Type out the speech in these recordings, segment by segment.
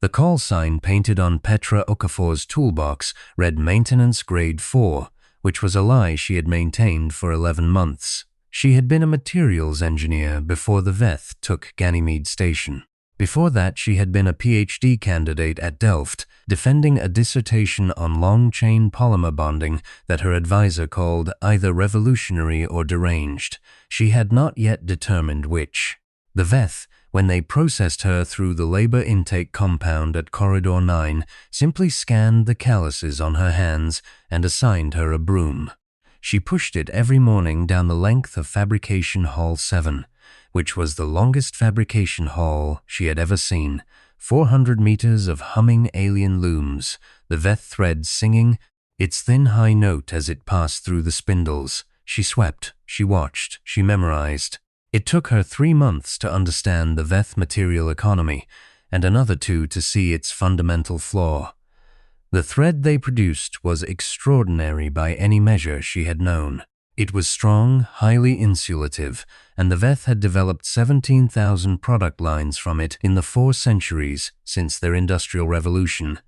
The call sign painted on Petra Okafor's toolbox read Maintenance Grade 4, which was a lie she had maintained for 11 months. She had been a materials engineer before the Veth took Ganymede Station. Before that, she had been a PhD candidate at Delft, defending a dissertation on long-chain polymer bonding that her advisor called either revolutionary or deranged. She had not yet determined which. The Veth, when they processed her through the labor intake compound at Corridor 9, simply scanned the calluses on her hands and assigned her a broom. She pushed it every morning down the length of Fabrication Hall 7, which was the longest fabrication hall she had ever seen. 400 meters of humming alien looms, the Veth thread singing its thin high note as it passed through the spindles. She swept, she watched, she memorized. It took her 3 months to understand the Veth material economy, and another 2 to see its fundamental flaw. The thread they produced was extraordinary by any measure she had known. It was strong, highly insulative, and the Veth had developed 17,000 product lines from it in the 4 centuries since their industrial revolution.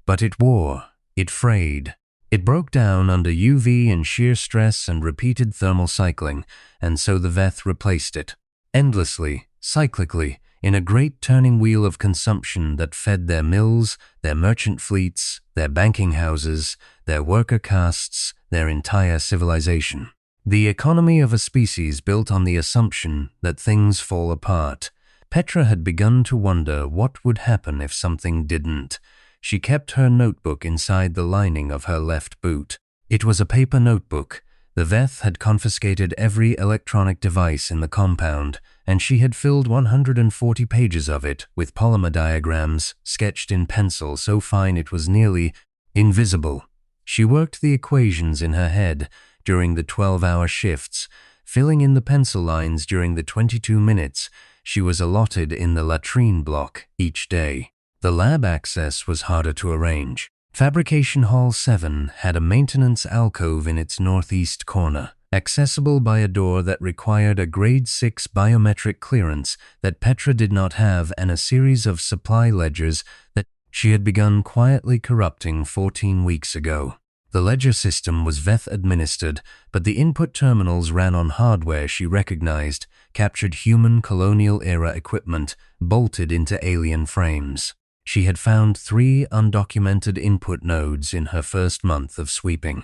But it wore, it frayed. It broke down under UV and shear stress and repeated thermal cycling, and so the Veth replaced it. Endlessly, cyclically, in a great turning wheel of consumption that fed their mills, their merchant fleets, their banking houses, their worker castes, their entire civilization. The economy of a species built on the assumption that things fall apart. Petra had begun to wonder what would happen if something didn't. She kept her notebook inside the lining of her left boot. It was a paper notebook. The Veth had confiscated every electronic device in the compound, and she had filled 140 pages of it with polymer diagrams sketched in pencil so fine it was nearly invisible. She worked the equations in her head during the 12-hour shifts, filling in the pencil lines during the 22 minutes she was allotted in the latrine block each day. The lab access was harder to arrange. Fabrication Hall 7 had a maintenance alcove in its northeast corner, accessible by a door that required a Grade 6 biometric clearance that Petra did not have, and a series of supply ledgers that she had begun quietly corrupting 14 weeks ago. The ledger system was Veth administered, but the input terminals ran on hardware she recognized, captured human colonial-era equipment bolted into alien frames. She had found 3 undocumented input nodes in her first month of sweeping.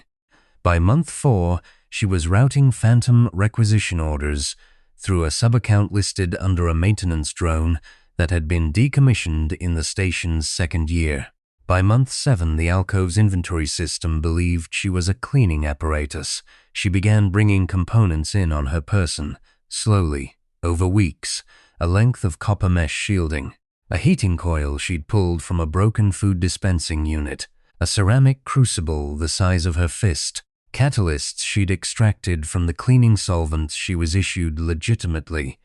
By month 4, she was routing phantom requisition orders through a sub-account listed under a maintenance drone that had been decommissioned in the station's 2nd year. By month 7, the alcove's inventory system believed she was a cleaning apparatus. She began bringing components in on her person, slowly, over weeks, a length of copper mesh shielding, a heating coil she'd pulled from a broken food dispensing unit, a ceramic crucible the size of her fist, catalysts she'd extracted from the cleaning solvents she was issued legitimately,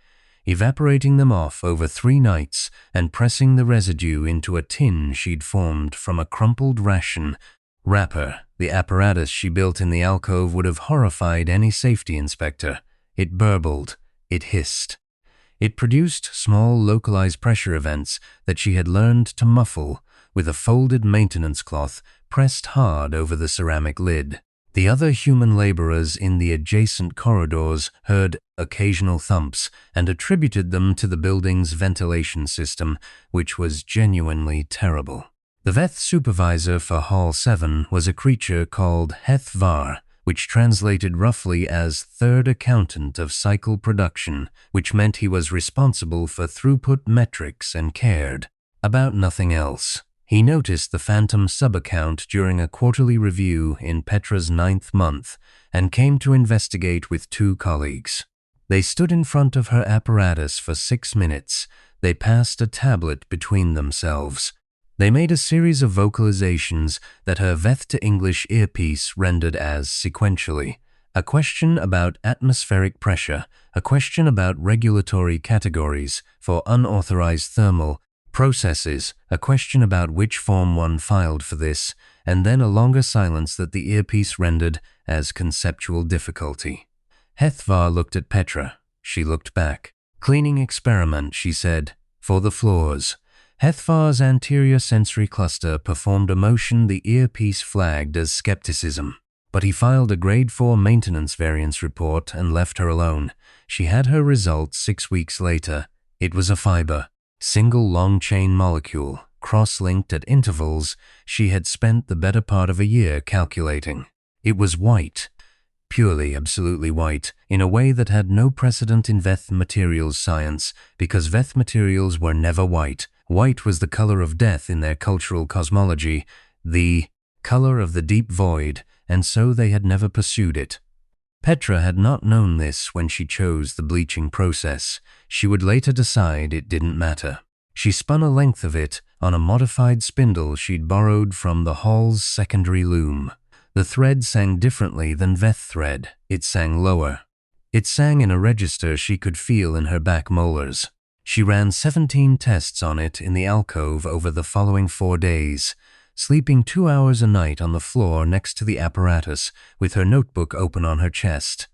evaporating them off over 3 nights and pressing the residue into a tin she'd formed from a crumpled ration wrapper. The apparatus she built in the alcove would have horrified any safety inspector. It burbled. It hissed. It produced small localized pressure events that she had learned to muffle with a folded maintenance cloth pressed hard over the ceramic lid. The other human laborers in the adjacent corridors heard occasional thumps and attributed them to the building's ventilation system, which was genuinely terrible. The Veth supervisor for Hall 7 was a creature called Heth-Var, which translated roughly as third accountant of cycle production, which meant he was responsible for throughput metrics and cared about nothing else. He noticed the phantom sub-account during a quarterly review in Petra's 9th month and came to investigate with 2 colleagues. They stood in front of her apparatus for 6 minutes. They passed a tablet between themselves. They made a series of vocalizations that her Veth to English earpiece rendered as sequentially. A question about atmospheric pressure, a question about regulatory categories for unauthorized thermal processes, a question about which Form 1 filed for this, and then a longer silence that the earpiece rendered as conceptual difficulty. Heth-Var looked at Petra. She looked back. "Cleaning experiment," she said, "for the floors." Hethvar's anterior sensory cluster performed a motion the earpiece flagged as skepticism, but he filed a Grade 4 maintenance variance report and left her alone. She had her results 6 weeks later. It was a fiber, single long-chain molecule, cross-linked at intervals she had spent the better part of a year calculating. It was white, purely, absolutely white, in a way that had no precedent in Veth materials science, because Veth materials were never white. White was the color of death in their cultural cosmology, the color of the deep void, and so they had never pursued it. Petra had not known this when she chose the bleaching process. She would later decide it didn't matter. She spun a length of it on a modified spindle she'd borrowed from the hall's secondary loom. The thread sang differently than Veth thread. It sang lower. It sang in a register she could feel in her back molars. She ran 17 tests on it in the alcove over the following 4 days, sleeping 2 hours a night on the floor next to the apparatus with her notebook open on her chest.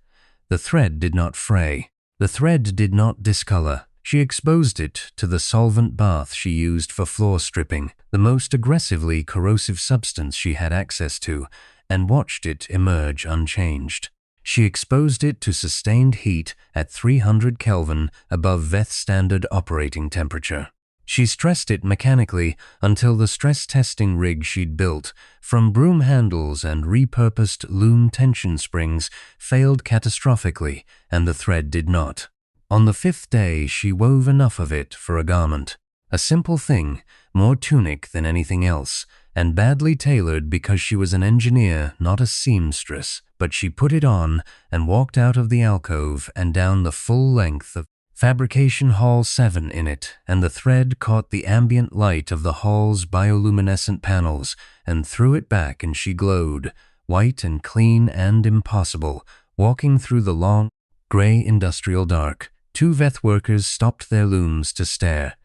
The thread did not fray. The thread did not discolor. She exposed it to the solvent bath she used for floor stripping, the most aggressively corrosive substance she had access to, and watched it emerge unchanged. She exposed it to sustained heat at 300 Kelvin above Veth standard operating temperature. She stressed it mechanically until the stress testing rig she'd built, from broom handles and repurposed loom tension springs, failed catastrophically, and the thread did not. On the 5th day, she wove enough of it for a garment. A simple thing, more tunic than anything else, and badly tailored because she was an engineer, not a seamstress, but she put it on and walked out of the alcove and down the full length of Fabrication Hall 7 in it, and the thread caught the ambient light of the hall's bioluminescent panels and threw it back, and she glowed, white and clean and impossible, walking through the long, gray industrial dark. 2 Veth workers stopped their looms to stare.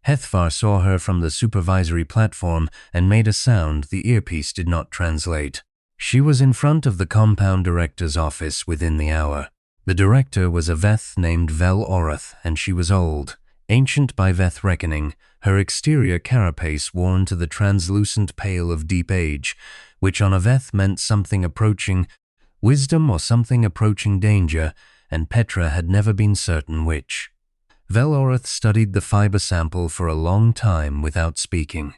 Hethvar saw her from the supervisory platform and made a sound the earpiece did not translate. She was in front of the compound director's office within the hour. The director was a Veth named Vel Orath, and she was old, ancient by Veth reckoning, her exterior carapace worn to the translucent pale of deep age, which on a Veth meant something approaching wisdom or something approaching danger, and Petra had never been certain which. Vel Orath studied the fiber sample for a long time without speaking.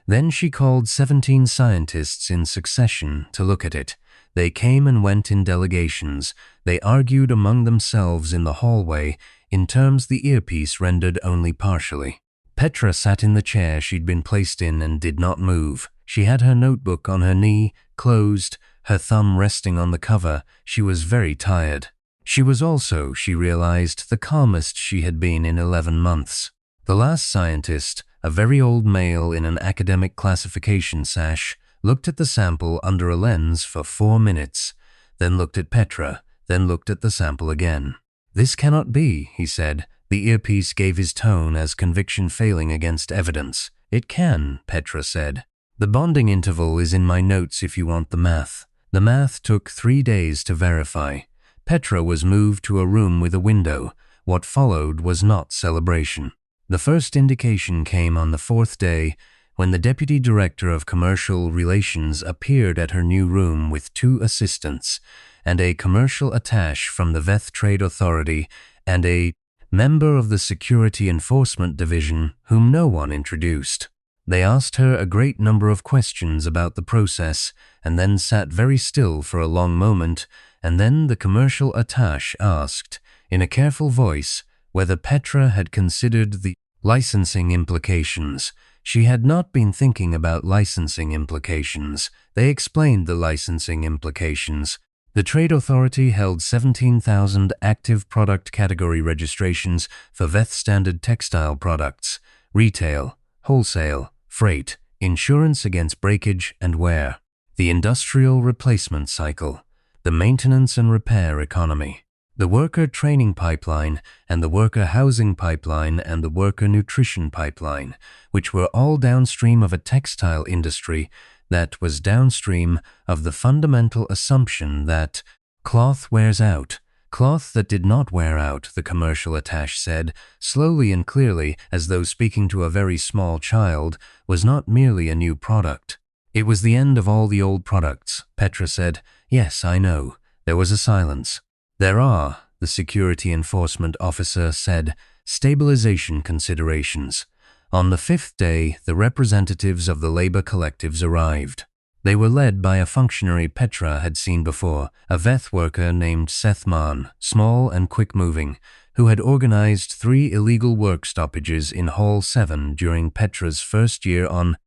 Then she called 17 scientists in succession to look at it. They came and went in delegations. They argued among themselves in the hallway in terms the earpiece rendered only partially. Petra sat in the chair she'd been placed in and did not move. She had her notebook on her knee, closed, her thumb resting on the cover. She was very tired. She was also, she realized, the calmest she had been in 11 months. The last scientist, a very old male in an academic classification sash, looked at the sample under a lens for 4 minutes, then looked at Petra, then looked at the sample again. "This cannot be," he said. The earpiece gave his tone as conviction failing against evidence. "It can," Petra said. "The bonding interval is in my notes if you want the math." The math took 3 days to verify. Petra was moved to a room with a window. What followed was not celebration. The first indication came on the 4th day, when the Deputy Director of Commercial Relations appeared at her new room with 2 assistants, and a commercial attaché from the Veth Trade Authority, and a member of the Security Enforcement Division whom no one introduced. They asked her a great number of questions about the process, and then sat very still for a long moment, and then the commercial attaché asked, in a careful voice, whether Petra had considered the licensing implications. She had not been thinking about licensing implications. They explained the licensing implications. The Trade Authority held 17,000 active product category registrations for Veth standard textile products, retail, wholesale, freight, insurance against breakage and wear, the industrial replacement cycle, the maintenance and repair economy, the worker training pipeline, and the worker housing pipeline, and the worker nutrition pipeline, which were all downstream of a textile industry that was downstream of the fundamental assumption that cloth wears out, Cloth that did not wear out, the commercial attaché said, slowly and clearly, as though speaking to a very small child, was not merely a new product. It was the end of all the old products. Petra said, "Yes, I know." There was a silence. "There are," the security enforcement officer said, "stabilization considerations." On the 5th day, the representatives of the labor collectives arrived. They were led by a functionary Petra had seen before, a Veth worker named Sethman, small and quick-moving, who had organized 3 illegal work stoppages in Hall 7 during Petra's first year on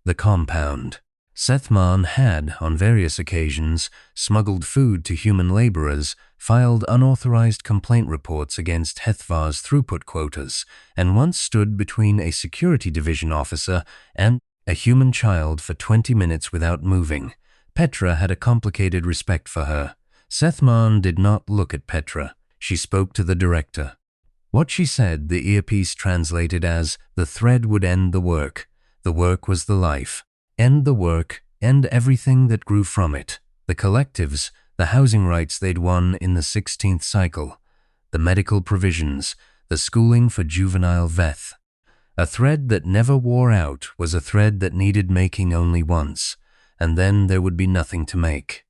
the compound. Sethman had, on various occasions, smuggled food to human laborers, filed unauthorized complaint reports against Hethvar's throughput quotas, and once stood between a security division officer and a human child for 20 minutes without moving. Petra had a complicated respect for her. Sethman did not look at Petra. She spoke to the director. What she said, the earpiece translated as, "The thread would end the work. The work was the life. End the work, end everything that grew from it. The collectives, the housing rights they'd won in the 16th cycle, the medical provisions, the schooling for juvenile Veth. A thread that never wore out was a thread that needed making only once, and then there would be nothing to make."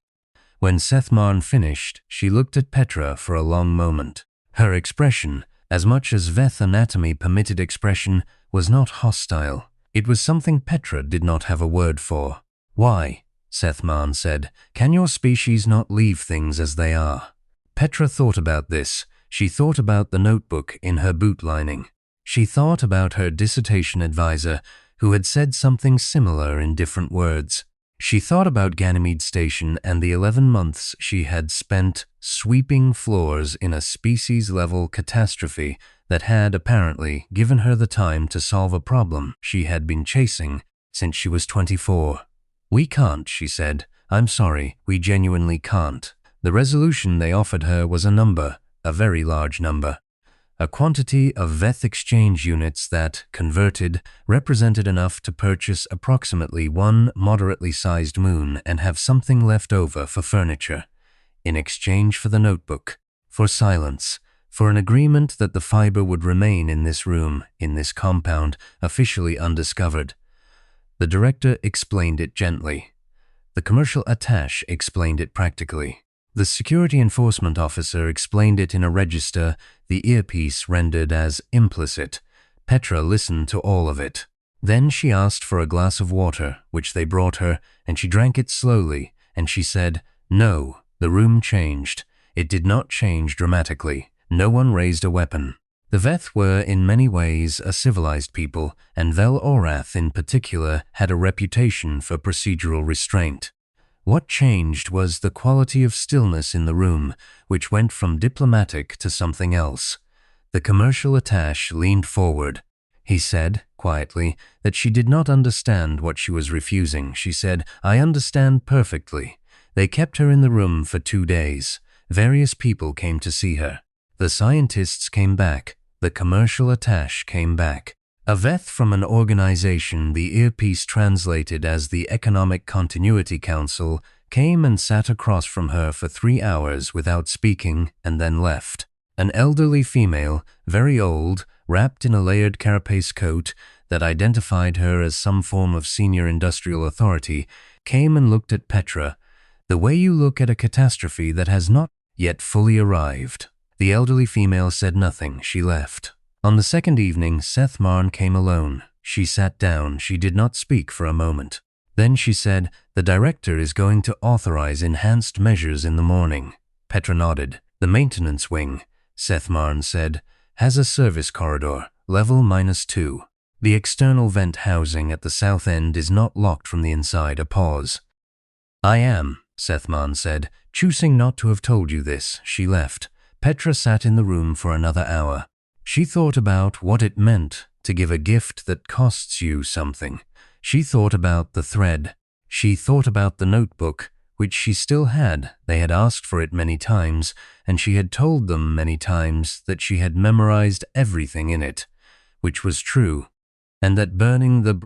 When Sethman finished, she looked at Petra for a long moment. Her expression, as much as Veth anatomy permitted expression, was not hostile. It was something Petra did not have a word for. "Why?" Sethman said. "Can your species not leave things as they are?" Petra thought about this. She thought about the notebook in her boot lining. She thought about her dissertation advisor, who had said something similar in different words. She thought about Ganymede Station and the 11 months she had spent sweeping floors in a species-level catastrophe that had, apparently, given her the time to solve a problem she had been chasing since she was 24. "We can't," she said. "I'm sorry, we genuinely can't." The resolution they offered her was a number, a very large number. A quantity of Veth exchange units that, converted, represented enough to purchase approximately 1 moderately sized moon and have something left over for furniture, in exchange for the notebook, for silence, for an agreement that the fiber would remain in this room, in this compound, officially undiscovered. The director explained it gently. The commercial attaché explained it practically. The security enforcement officer explained it in a register, the earpiece rendered as implicit. Petra listened to all of it. Then she asked for a glass of water, which they brought her, and she drank it slowly, and she said, "No." The room changed. It did not change dramatically. No one raised a weapon. The Veth were in many ways a civilized people, and Vel Orath in particular had a reputation for procedural restraint. What changed was the quality of stillness in the room, which went from diplomatic to something else. The commercial attaché leaned forward. He said, quietly, that she did not understand what she was refusing. She said, "I understand perfectly." They kept her in the room for 2 days. Various people came to see her. The scientists came back. The commercial attaché came back. A Veth from an organization the earpiece translated as the Economic Continuity Council came and sat across from her for 3 hours without speaking and then left. An elderly female, very old, wrapped in a layered carapace coat that identified her as some form of senior industrial authority, came and looked at Petra, the way you look at a catastrophe that has not yet fully arrived. The elderly female said nothing. She left. On the second evening, Sethman came alone. She sat down. She did not speak for a moment. Then she said, "The director is going to authorize enhanced measures in the morning." Petra nodded. "The maintenance wing," Sethman said, "has a service corridor, level -2. The external vent housing at the south end is not locked from the inside." A pause. "I am," Sethman said, "choosing not to have told you this." She left. Petra sat in the room for another hour. She thought about what it meant to give a gift that costs you something. She thought about the thread. She thought about the notebook, which she still had. They had asked for it many times, and she had told them many times that she had memorized everything in it, which was true, and that burning the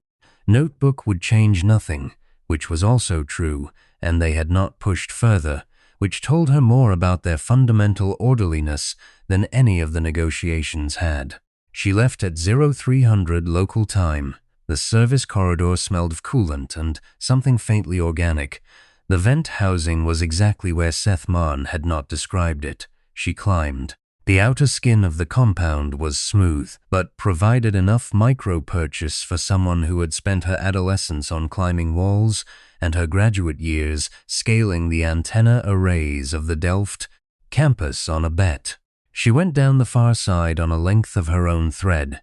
notebook would change nothing, which was also true, and they had not pushed further, which told her more about their fundamental orderliness than any of the negotiations had. She left at 0300 local time. The service corridor smelled of coolant and something faintly organic. The vent housing was exactly where Seth Marn had not described it. She climbed. The outer skin of the compound was smooth, but provided enough micro-purchase for someone who had spent her adolescence on climbing walls and her graduate years scaling the antenna arrays of the Delft campus on a bet. She went down the far side on a length of her own thread,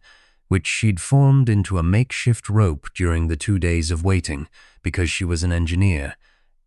which she'd formed into a makeshift rope during the 2 days of waiting, because she was an engineer,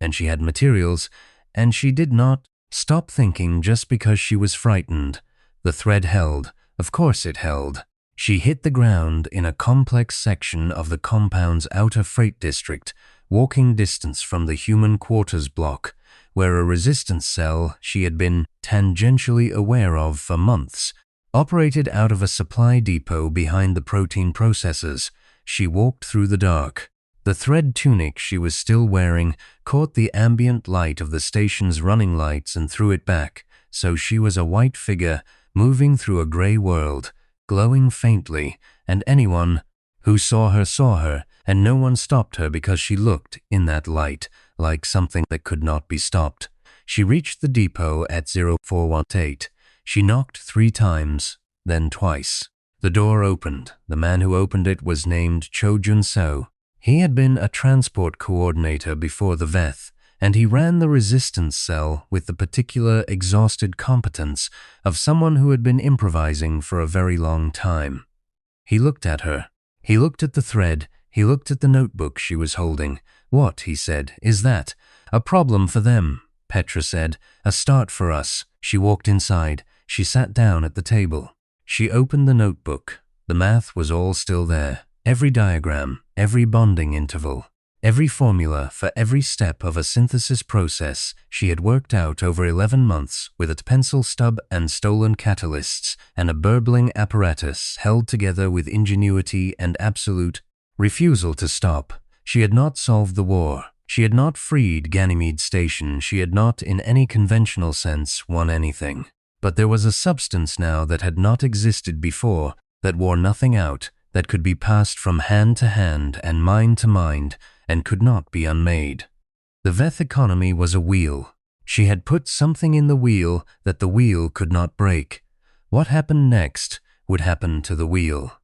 and she had materials, and she did not stop thinking just because she was frightened. The thread held. Of course it held. She hit the ground in a complex section of the compound's outer freight district, walking distance from the human quarters block, where a resistance cell she had been tangentially aware of for months operated out of a supply depot behind the protein processors. She walked through the dark. The thread tunic she was still wearing caught the ambient light of the station's running lights and threw it back, so she was a white figure moving through a gray world, glowing faintly, and anyone who saw her, and no one stopped her because she looked, in that light, like something that could not be stopped. She reached the depot at 0418. She knocked 3 times, then twice. The door opened. The man who opened it was named Cho Jun-seo. He had been a transport coordinator before the VETH, and he ran the resistance cell with the particular exhausted competence of someone who had been improvising for a very long time. He looked at her. He looked at the thread. He looked at the notebook she was holding. "What," he said, "is that?" "A problem for them," Petra said. "A start for us." She walked inside. She sat down at the table. She opened the notebook. The math was all still there. Every diagram, every bonding interval, every formula for every step of a synthesis process she had worked out over 11 months with a pencil stub and stolen catalysts and a burbling apparatus held together with ingenuity and absolute refusal to stop. She had not solved the war. She had not freed Ganymede Station. She had not, in any conventional sense, won anything. But there was a substance now that had not existed before, that wore nothing out, that could be passed from hand to hand and mind to mind, and could not be unmade. The VETH economy was a wheel. She had put something in the wheel that the wheel could not break. What happened next would happen to the wheel.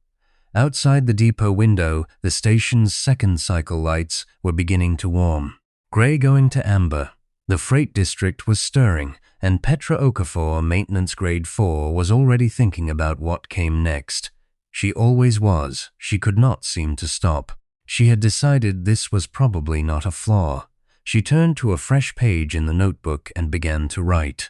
Outside the depot window, the station's second cycle lights were beginning to warm. Gray going to amber. The freight district was stirring, and Petra Okafor, maintenance grade 4, was already thinking about what came next. She always was. She could not seem to stop. She had decided this was probably not a flaw. She turned to a fresh page in the notebook and began to write.